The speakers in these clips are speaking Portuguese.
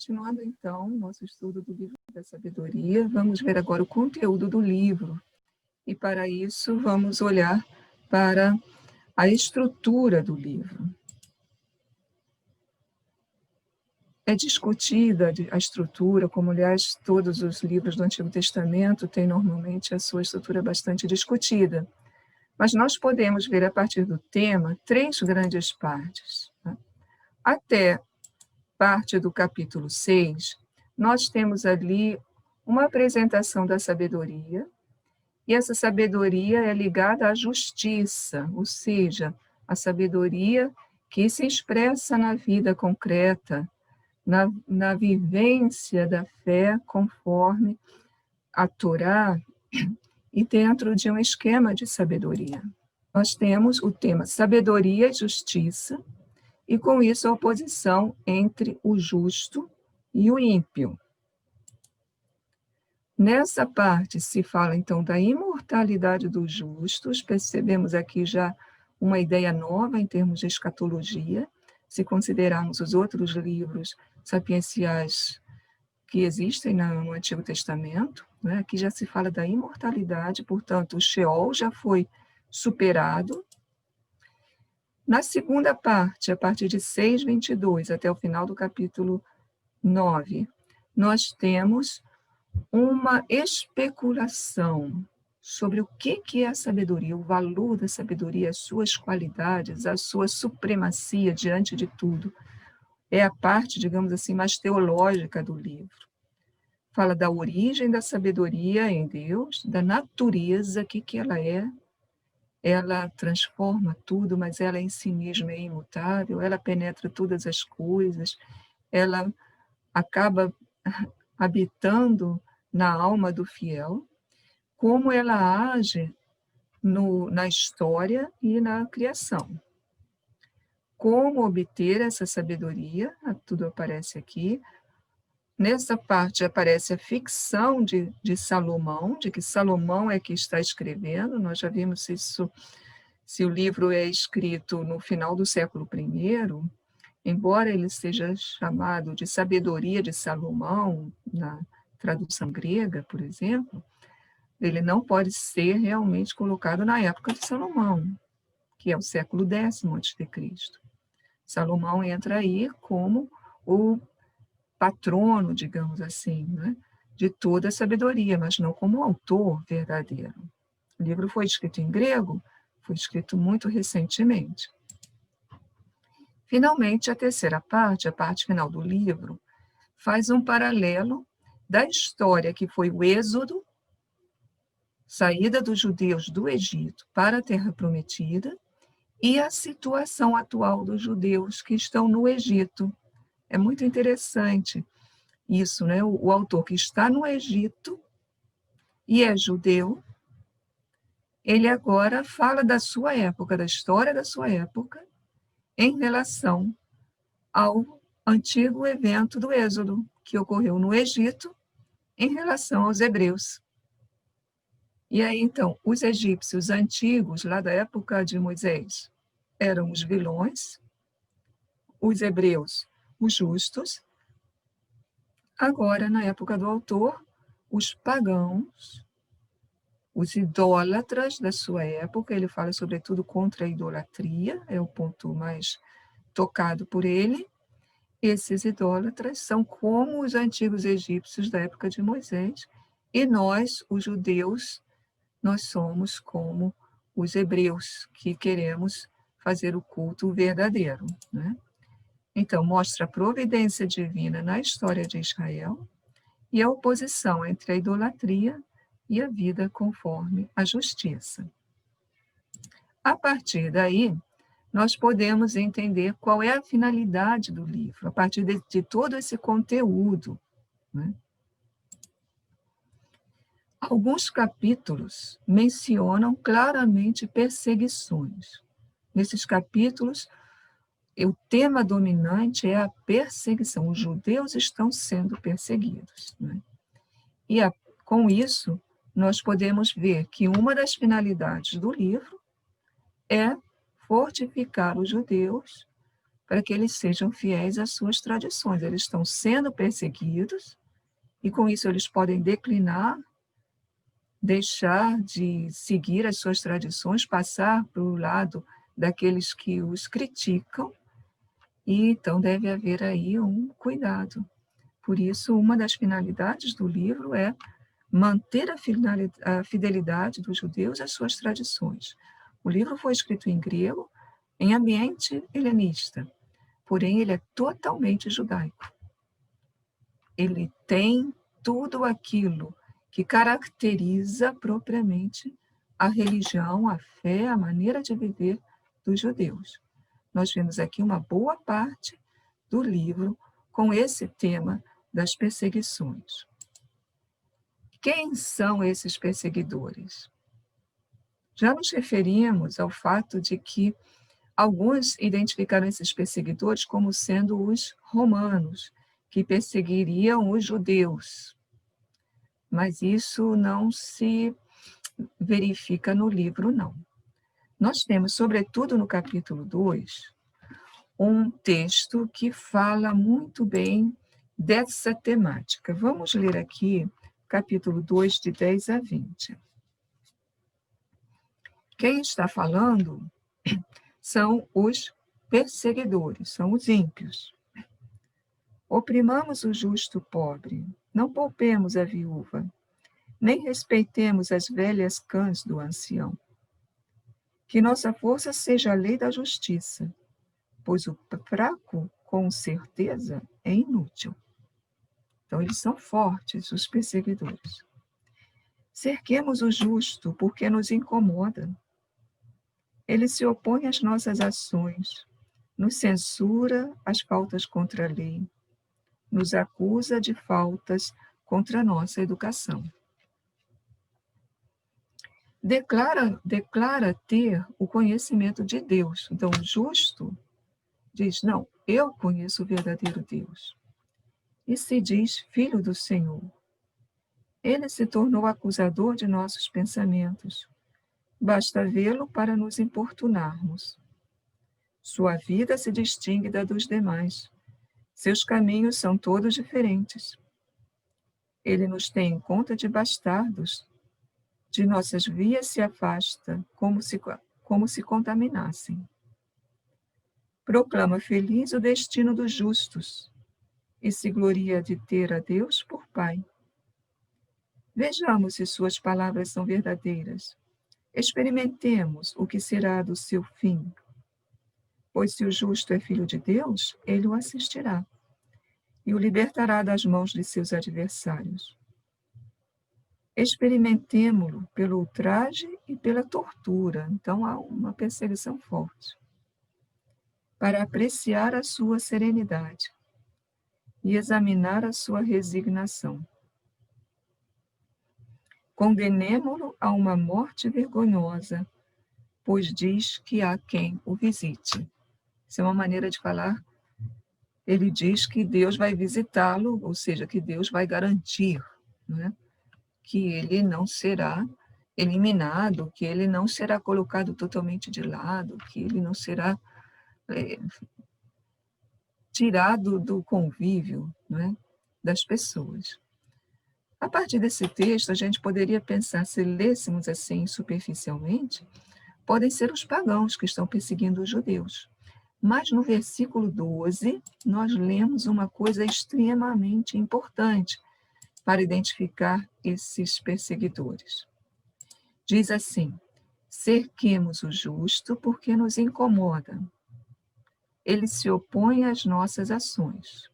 Continuando, então, nosso estudo do livro da sabedoria, vamos ver agora o conteúdo do livro. E, para isso, vamos olhar para a estrutura do livro. É discutida a estrutura, como, aliás, todos os livros do Antigo Testamento têm normalmente a sua estrutura bastante discutida. Mas nós podemos ver, a partir do tema, 3 grandes partes. Tá? Até parte do capítulo 6, nós temos ali uma apresentação da sabedoria, e essa sabedoria é ligada à justiça, ou seja, a sabedoria que se expressa na vida concreta, na vivência da fé conforme a Torá e dentro de um esquema de sabedoria. Nós temos o tema sabedoria e justiça, e com isso a oposição entre o justo e o ímpio. Nessa parte se fala, então, da imortalidade dos justos, percebemos aqui já uma ideia nova em termos de escatologia, se considerarmos os outros livros sapienciais que existem no Antigo Testamento, né? Aqui já se fala da imortalidade, portanto, o Sheol já foi superado. Na segunda parte, a partir de 6:22 até o final do capítulo 9, nós temos uma especulação sobre o que é a sabedoria, o valor da sabedoria, as suas qualidades, a sua supremacia diante de tudo. É a parte, digamos assim, mais teológica do livro. Fala da origem da sabedoria em Deus, da natureza, o que ela é. Ela transforma tudo, mas ela em si mesma é imutável, ela penetra todas as coisas, ela acaba habitando na alma do fiel, como ela age na história e na criação. Como obter essa sabedoria, tudo aparece aqui. Nessa parte aparece a ficção de Salomão, de que Salomão é que está escrevendo. Nós já vimos isso, se o livro é escrito no final do século I, embora ele seja chamado de Sabedoria de Salomão, na tradução grega, por exemplo, ele não pode ser realmente colocado na época de Salomão, que é o século X a.C. Salomão entra aí como o patrono, digamos assim, né, de toda a sabedoria, mas não como autor verdadeiro. O livro foi escrito em grego, foi escrito muito recentemente. Finalmente, a terceira parte, a parte final do livro, faz um paralelo da história que foi o Êxodo, saída dos judeus do Egito para a Terra Prometida, e a situação atual dos judeus que estão no Egito. É muito interessante isso, né? O autor que está no Egito e é judeu, ele agora fala da sua época, da história da sua época, em relação ao antigo evento do Êxodo, que ocorreu no Egito, em relação aos hebreus. E aí, então, os egípcios antigos, lá da época de Moisés, eram os vilões, os hebreus, os justos. Agora, na época do autor, os pagãos, os idólatras da sua época, ele fala sobretudo contra a idolatria, é o ponto mais tocado por ele. Esses idólatras são como os antigos egípcios da época de Moisés, e nós, os judeus, nós somos como os hebreus, que queremos fazer o culto verdadeiro, né? Então, mostra a providência divina na história de Israel e a oposição entre a idolatria e a vida conforme a justiça. A partir daí, nós podemos entender qual é a finalidade do livro, a partir de todo esse conteúdo, né? Alguns capítulos mencionam claramente perseguições. Nesses capítulos, o tema dominante é a perseguição. Os judeus estão sendo perseguidos, né? E com isso, nós podemos ver que uma das finalidades do livro é fortificar os judeus para que eles sejam fiéis às suas tradições. Eles estão sendo perseguidos, e com isso eles podem declinar, deixar de seguir as suas tradições, passar para o lado daqueles que os criticam, e então deve haver aí um cuidado. Por isso, uma das finalidades do livro é manter a fidelidade dos judeus às suas tradições. O livro foi escrito em grego, em ambiente helenista, porém ele é totalmente judaico. Ele tem tudo aquilo que caracteriza propriamente a religião, a fé, a maneira de viver dos judeus. Nós vemos aqui uma boa parte do livro com esse tema das perseguições. Quem são esses perseguidores? Já nos referimos ao fato de que alguns identificaram esses perseguidores como sendo os romanos, que perseguiriam os judeus. Mas isso não se verifica no livro, não. Nós temos, sobretudo no capítulo 2, um texto que fala muito bem dessa temática. Vamos ler aqui, capítulo 2, de 10 a 20. Quem está falando são os perseguidores, são os ímpios. Oprimamos o justo pobre, não poupemos a viúva, nem respeitemos as velhas cãs do ancião. Que nossa força seja a lei da justiça, pois o fraco, com certeza, é inútil. Então, eles são fortes, os perseguidores. Cerquemos o justo, porque nos incomoda. Ele se opõe às nossas ações, nos censura as faltas contra a lei, nos acusa de faltas contra a nossa educação. Declara ter o conhecimento de Deus. Então, o justo diz, não, eu conheço o verdadeiro Deus. E se diz filho do Senhor. Ele se tornou acusador de nossos pensamentos. Basta vê-lo para nos importunarmos. Sua vida se distingue da dos demais. Seus caminhos são todos diferentes. Ele nos tem em conta de bastardos. De nossas vias se afasta, como se contaminassem. Proclama feliz o destino dos justos e se gloria de ter a Deus por Pai. Vejamos se suas palavras são verdadeiras. Experimentemos o que será do seu fim. Pois se o justo é filho de Deus, ele o assistirá e o libertará das mãos de seus adversários. Experimentemo-lo pelo ultraje e pela tortura. Então há uma perseguição forte. Para apreciar a sua serenidade e examinar a sua resignação. Condenemo-lo a uma morte vergonhosa, pois diz que há quem o visite. Isso é uma maneira de falar. Ele diz que Deus vai visitá-lo, ou seja, que Deus vai garantir, né, que ele não será eliminado, que ele não será colocado totalmente de lado, que ele não será tirado do convívio, né, das pessoas. A partir desse texto, a gente poderia pensar, se lêssemos assim superficialmente, podem ser os pagãos que estão perseguindo os judeus. Mas no versículo 12, nós lemos uma coisa extremamente importante para identificar esses perseguidores. Diz assim: cerquemos o justo porque nos incomoda. Ele se opõe às nossas ações.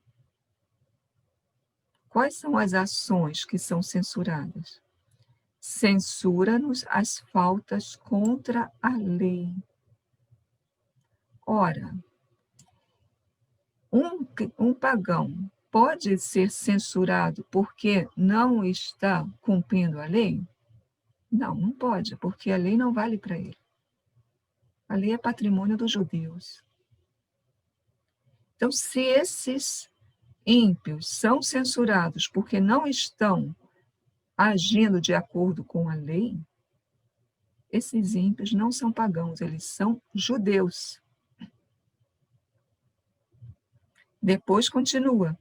Quais são as ações que são censuradas? Censura-nos as faltas contra a lei. Ora, um pagão pode ser censurado porque não está cumprindo a lei? Não, não pode, porque a lei não vale para ele. A lei é patrimônio dos judeus. Então, se esses ímpios são censurados porque não estão agindo de acordo com a lei, esses ímpios não são pagãos, eles são judeus. Depois continua: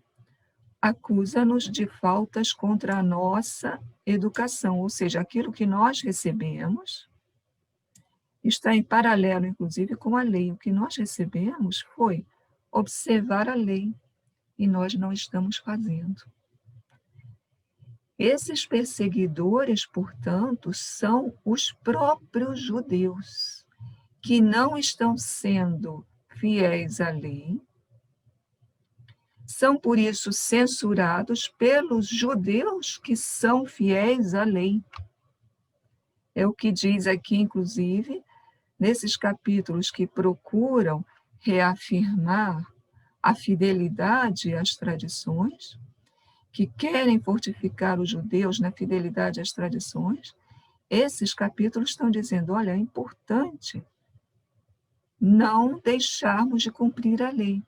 acusa-nos de faltas contra a nossa educação, ou seja, aquilo que nós recebemos está em paralelo, inclusive, com a lei. O que nós recebemos foi observar a lei, e nós não estamos fazendo. Esses perseguidores, portanto, são os próprios judeus, que não estão sendo fiéis à lei, são, por isso, censurados pelos judeus que são fiéis à lei. É o que diz aqui, inclusive, nesses capítulos que procuram reafirmar a fidelidade às tradições, que querem fortificar os judeus na fidelidade às tradições. Esses capítulos estão dizendo, olha, é importante não deixarmos de cumprir a lei.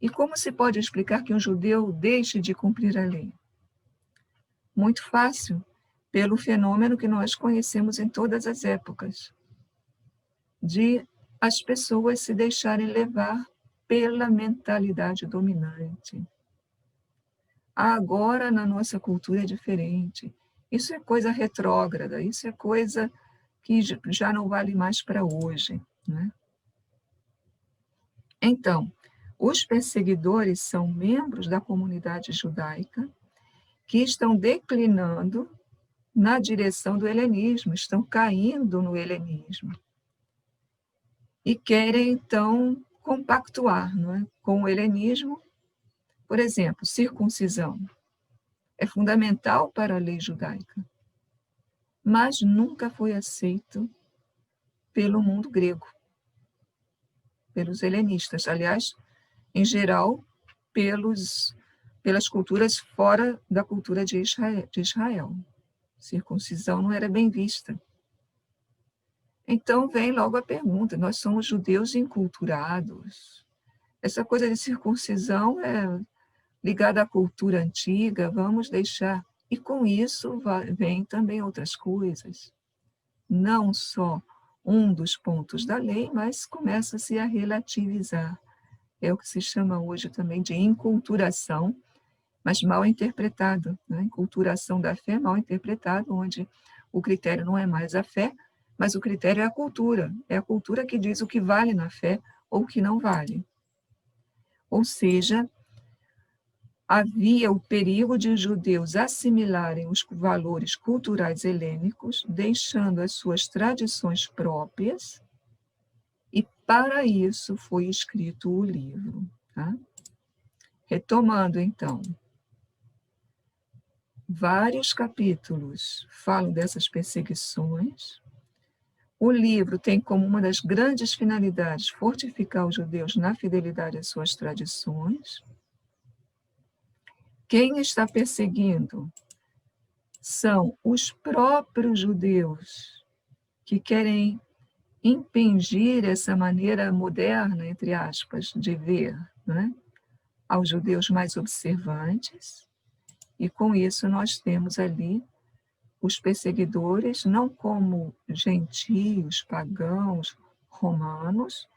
E como se pode explicar que um judeu deixe de cumprir a lei? Muito fácil, pelo fenômeno que nós conhecemos em todas as épocas, de as pessoas se deixarem levar pela mentalidade dominante. Agora, na nossa cultura, é diferente. Isso é coisa retrógrada, isso é coisa que já não vale mais para hoje, né? Então, os perseguidores são membros da comunidade judaica que estão declinando na direção do helenismo, estão caindo no helenismo. E querem, então, compactuar, não é, com o helenismo. Por exemplo, circuncisão é fundamental para a lei judaica, mas nunca foi aceito pelo mundo grego, pelos helenistas, aliás, em geral, pelas culturas fora da cultura de Israel. Circuncisão não era bem vista. Então vem logo a pergunta, nós somos judeus enculturados. Essa coisa de circuncisão é ligada à cultura antiga, vamos deixar. E com isso vem também outras coisas. Não só um dos pontos da lei, mas começa-se a relativizar. É o que se chama hoje também de enculturação, mas mal interpretado, né? Enculturação da fé mal interpretado, onde o critério não é mais a fé, mas o critério é a cultura que diz o que vale na fé ou o que não vale. Ou seja, havia o perigo de os judeus assimilarem os valores culturais helênicos, deixando as suas tradições próprias, e para isso foi escrito o livro. Tá? Retomando, então, vários capítulos falam dessas perseguições. O livro tem como uma das grandes finalidades fortificar os judeus na fidelidade às suas tradições. Quem está perseguindo são os próprios judeus que querem impingir essa maneira moderna, entre aspas, de ver, né, aos judeus mais observantes, e com isso nós temos ali os perseguidores, não como gentios, pagãos, romanos,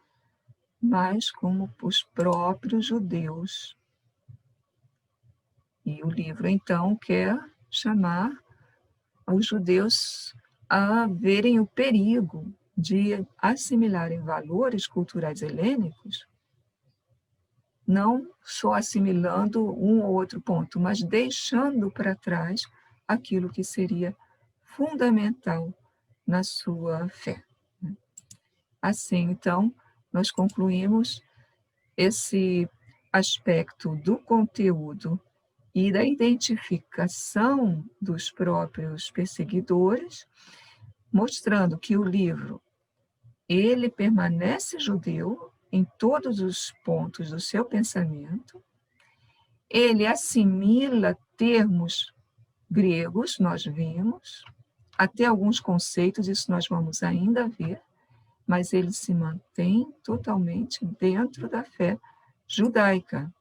mas como os próprios judeus. E o livro, então, quer chamar os judeus a verem o perigo de assimilarem valores culturais helênicos, não só assimilando um ou outro ponto, mas deixando para trás aquilo que seria fundamental na sua fé. Assim, então, nós concluímos esse aspecto do conteúdo e da identificação dos próprios perseguidores, mostrando que o livro, ele permanece judeu em todos os pontos do seu pensamento, ele assimila termos gregos, nós vimos, até alguns conceitos, isso nós vamos ainda ver, mas ele se mantém totalmente dentro da fé judaica.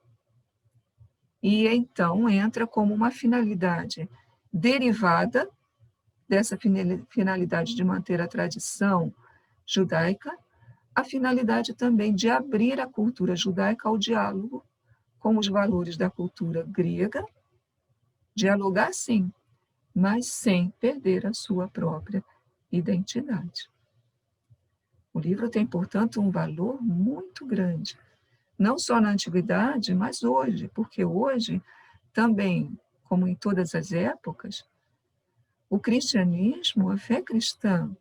E então entra como uma finalidade derivada dessa finalidade de manter a tradição judaica, a finalidade também de abrir a cultura judaica ao diálogo com os valores da cultura grega, dialogar sim, mas sem perder a sua própria identidade. O livro tem, portanto, um valor muito grande, não só na antiguidade, mas hoje, porque hoje também, como em todas as épocas, o cristianismo, a fé cristã,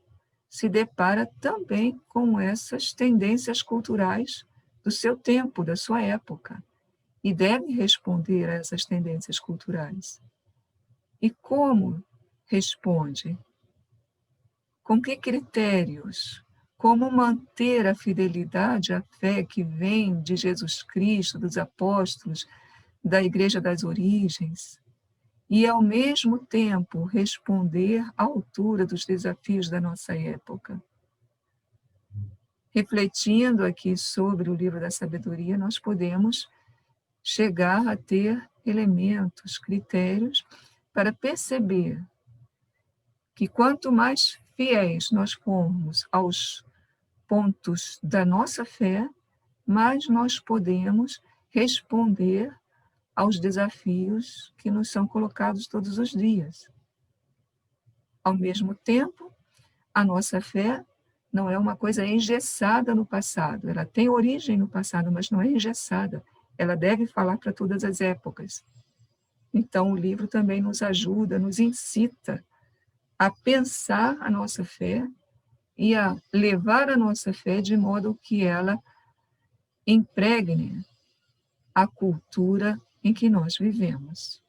se depara também com essas tendências culturais do seu tempo, da sua época, e deve responder a essas tendências culturais. E como responde? Com que critérios? Como manter a fidelidade à fé que vem de Jesus Cristo, dos apóstolos, da Igreja das Origens, e, ao mesmo tempo, responder à altura dos desafios da nossa época? Refletindo aqui sobre o livro da sabedoria, nós podemos chegar a ter elementos, critérios, para perceber que quanto mais fiéis nós formos aos pontos da nossa fé, mais nós podemos responder aos desafios que nos são colocados todos os dias. Ao mesmo tempo, a nossa fé não é uma coisa engessada no passado, ela tem origem no passado, mas não é engessada, ela deve falar para todas as épocas. Então, o livro também nos ajuda, nos incita a pensar a nossa fé e a levar a nossa fé de modo que ela impregne a cultura em que nós vivemos.